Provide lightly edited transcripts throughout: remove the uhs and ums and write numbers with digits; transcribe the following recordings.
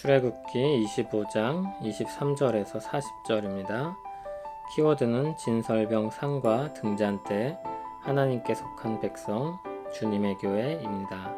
출애굽기 25장 23절에서 40절입니다. 키워드는 진설병 상과 등잔대, 하나님께 속한 백성, 주님의 교회입니다.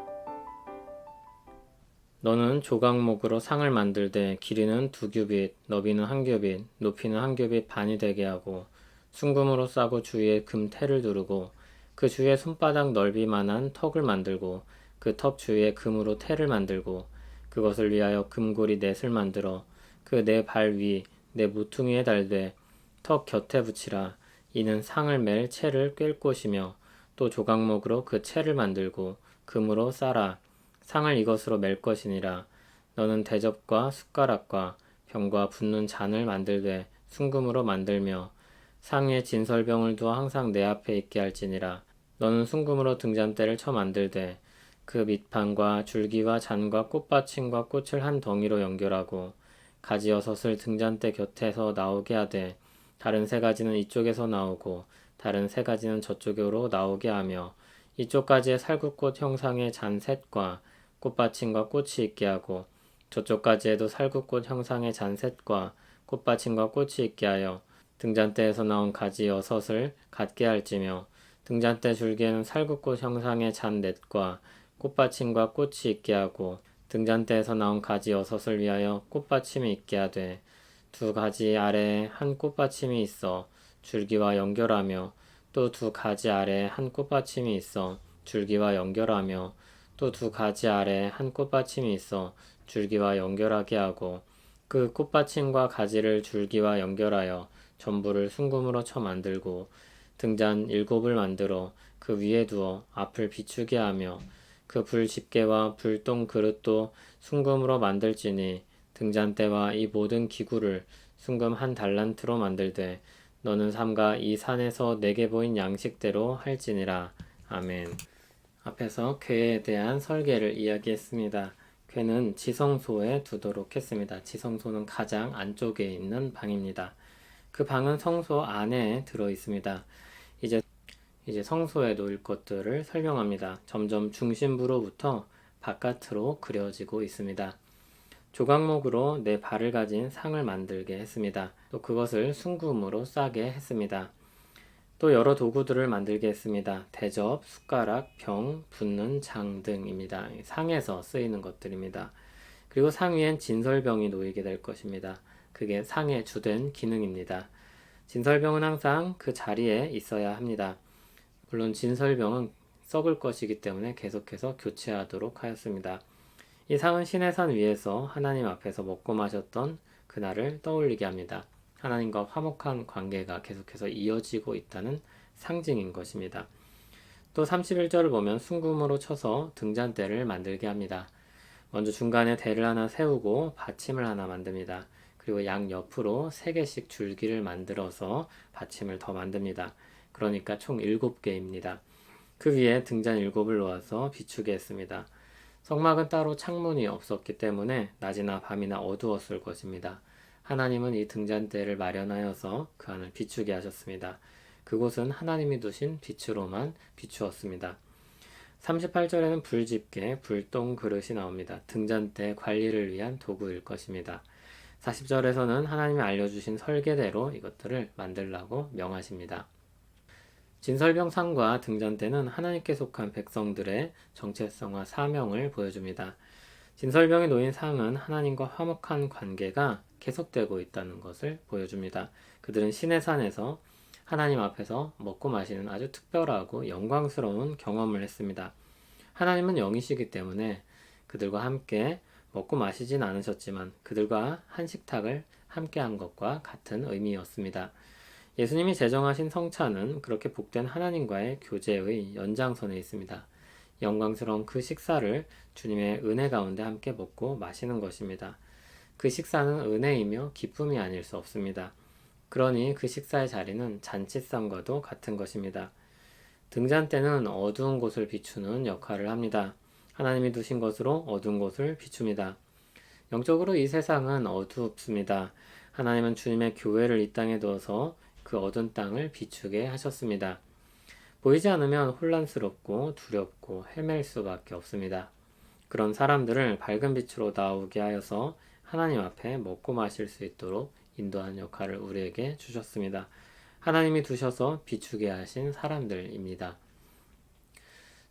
너는 조각목으로 상을 만들되 길이는 2규빗, 너비는 1규빗, 높이는 1규빗 반이 되게 하고 순금으로 싸고 주위에 금테를 두르고 그 주위에 손바닥 넓이만한 턱을 만들고 그 턱 주위에 금으로 테를 만들고 그것을 위하여 금고리 넷을 만들어 그 네 발 위, 네 모퉁이에 달되 턱 곁에 붙이라. 이는 상을 맬 채를 꿰 곳이며 또 조각목으로 그 채를 만들고 금으로 싸라. 상을 이것으로 맬 것이니라. 너는 대접과 숟가락과 병과 붓는 잔을 만들되 순금으로 만들며 상 위에 진설병을 두어 항상 내 앞에 있게 할지니라. 너는 순금으로 등잔대를 쳐 만들되 그 밑판과 줄기와 잔과 꽃받침과 꽃을 한 덩이로 연결하고 가지 6을 등잔대 곁에서 나오게 하되 다른 3가지는 이쪽에서 나오고 다른 3가지는 저쪽으로 나오게 하며 이쪽 가지에 살구꽃 형상의 잔 셋과 꽃받침과 꽃이 있게 하고 저쪽 가지에도 살구꽃 형상의 잔 셋과 꽃받침과 꽃이 있게 하여 등잔대에서 나온 가지 6을 갖게 할지며 등잔대 줄기에는 살구꽃 형상의 잔 넷과 꽃받침과 꽃이 있게 하고 등잔대에서 나온 가지 6을 위하여 꽃받침이 있게 하되 2가지 아래에 한 꽃받침이 있어 줄기와 연결하며 또 2가지 아래에 한 꽃받침이 있어 줄기와 연결하며 또 2가지 아래에 한 꽃받침이 있어 줄기와 연결하게 하고 그 꽃받침과 가지를 줄기와 연결하여 전부를 순금으로 쳐 만들고 등잔 7을 만들어 그 위에 두어 앞을 비추게 하며 그 불 집게와 불똥 그릇도 순금으로 만들지니 등잔대와 이 모든 기구를 순금 1달란트로 만들되 너는 삼가 이 산에서 내게 보인 양식대로 할지니라. 아멘. 앞에서 궤에 대한 설계를 이야기했습니다. 궤는 지성소에 두도록 했습니다. 지성소는 가장 안쪽에 있는 방입니다. 그 방은 성소 안에 들어 있습니다. 이제 성소에 놓일 것들을 설명합니다. 점점 중심부로부터 바깥으로 그려지고 있습니다. 조각목으로 4발을 가진 상을 만들게 했습니다. 또 그것을 순금으로 싸게 했습니다. 또 여러 도구들을 만들게 했습니다. 대접, 숟가락, 병, 붓는 장 등입니다. 상에서 쓰이는 것들입니다. 그리고 상 위엔 진설병이 놓이게 될 것입니다. 그게 상의 주된 기능입니다. 진설병은 항상 그 자리에 있어야 합니다. 물론 진설병은 썩을 것이기 때문에 계속해서 교체하도록 하였습니다. 이 상은 시내산 위에서 하나님 앞에서 먹고 마셨던 그날을 떠올리게 합니다. 하나님과 화목한 관계가 계속해서 이어지고 있다는 상징인 것입니다. 또 31절을 보면 순금으로 쳐서 등잔대를 만들게 합니다. 먼저 중간에 대를 하나 세우고 받침을 하나 만듭니다. 그리고 양 옆으로 3개씩 줄기를 만들어서 받침을 더 만듭니다. 그러니까 총 7개입니다. 그 위에 등잔 7을 놓아서 비추게 했습니다. 성막은 따로 창문이 없었기 때문에 낮이나 밤이나 어두웠을 것입니다. 하나님은 이 등잔대를 마련하여서 그 안을 비추게 하셨습니다. 그곳은 하나님이 두신 빛으로만 비추었습니다. 38절에는 불집게, 불똥 그릇이 나옵니다. 등잔대 관리를 위한 도구일 것입니다. 40절에서는 하나님이 알려주신 설계대로 이것들을 만들라고 명하십니다. 진설병 상과 등잔대는 하나님께 속한 백성들의 정체성과 사명을 보여줍니다. 진설병에 놓인 상은 하나님과 화목한 관계가 계속되고 있다는 것을 보여줍니다. 그들은 시내산에서 하나님 앞에서 먹고 마시는 아주 특별하고 영광스러운 경험을 했습니다. 하나님은 영이시기 때문에 그들과 함께 먹고 마시진 않으셨지만 그들과 한 식탁을 함께 한 것과 같은 의미였습니다. 예수님이 제정하신 성찬은 그렇게 복된 하나님과의 교제의 연장선에 있습니다. 영광스러운 그 식사를 주님의 은혜 가운데 함께 먹고 마시는 것입니다. 그 식사는 은혜이며 기쁨이 아닐 수 없습니다. 그러니 그 식사의 자리는 잔치상과도 같은 것입니다. 등잔대는 어두운 곳을 비추는 역할을 합니다. 하나님이 두신 것으로 어두운 곳을 비춥니다. 영적으로 이 세상은 어둡습니다. 하나님은 주님의 교회를 이 땅에 두어서 그 어두운 땅을 비추게 하셨습니다. 보이지 않으면 혼란스럽고 두렵고 헤맬 수밖에 없습니다. 그런 사람들을 밝은 빛으로 나오게 하여서 하나님 앞에 먹고 마실 수 있도록 인도하는 역할을 우리에게 주셨습니다. 하나님이 두셔서 비추게 하신 사람들입니다.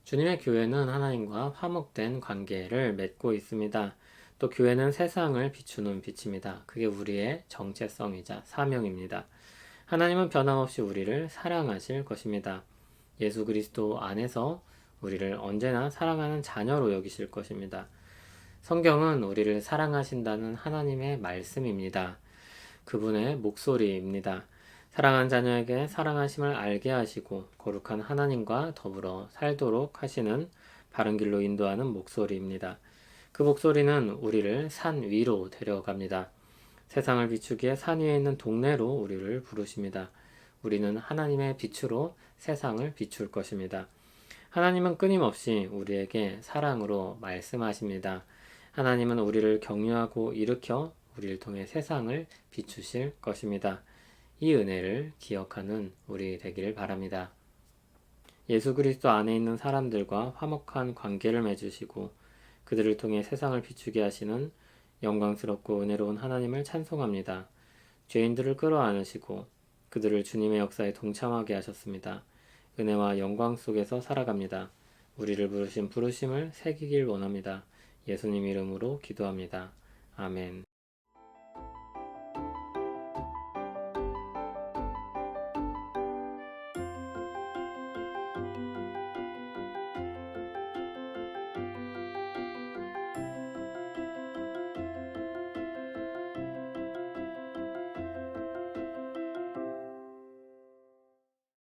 주님의 교회는 하나님과 화목된 관계를 맺고 있습니다. 또 교회는 세상을 비추는 빛입니다. 그게 우리의 정체성이자 사명입니다. 하나님은 변함없이 우리를 사랑하실 것입니다. 예수 그리스도 안에서 우리를 언제나 사랑하는 자녀로 여기실 것입니다. 성경은 우리를 사랑하신다는 하나님의 말씀입니다. 그분의 목소리입니다. 사랑한 자녀에게 사랑하심을 알게 하시고 거룩한 하나님과 더불어 살도록 하시는 바른 길로 인도하는 목소리입니다. 그 목소리는 우리를 산 위로 데려갑니다. 세상을 비추기에 산 위에 있는 동네로 우리를 부르십니다. 우리는 하나님의 빛으로 세상을 비출 것입니다. 하나님은 끊임없이 우리에게 사랑으로 말씀하십니다. 하나님은 우리를 격려하고 일으켜 우리를 통해 세상을 비추실 것입니다. 이 은혜를 기억하는 우리 되기를 바랍니다. 예수 그리스도 안에 있는 사람들과 화목한 관계를 맺으시고 그들을 통해 세상을 비추게 하시는 영광스럽고 은혜로운 하나님을 찬송합니다. 죄인들을 끌어안으시고 그들을 주님의 역사에 동참하게 하셨습니다. 은혜와 영광 속에서 살아갑니다. 우리를 부르신 부르심을 새기길 원합니다. 예수님 이름으로 기도합니다. 아멘.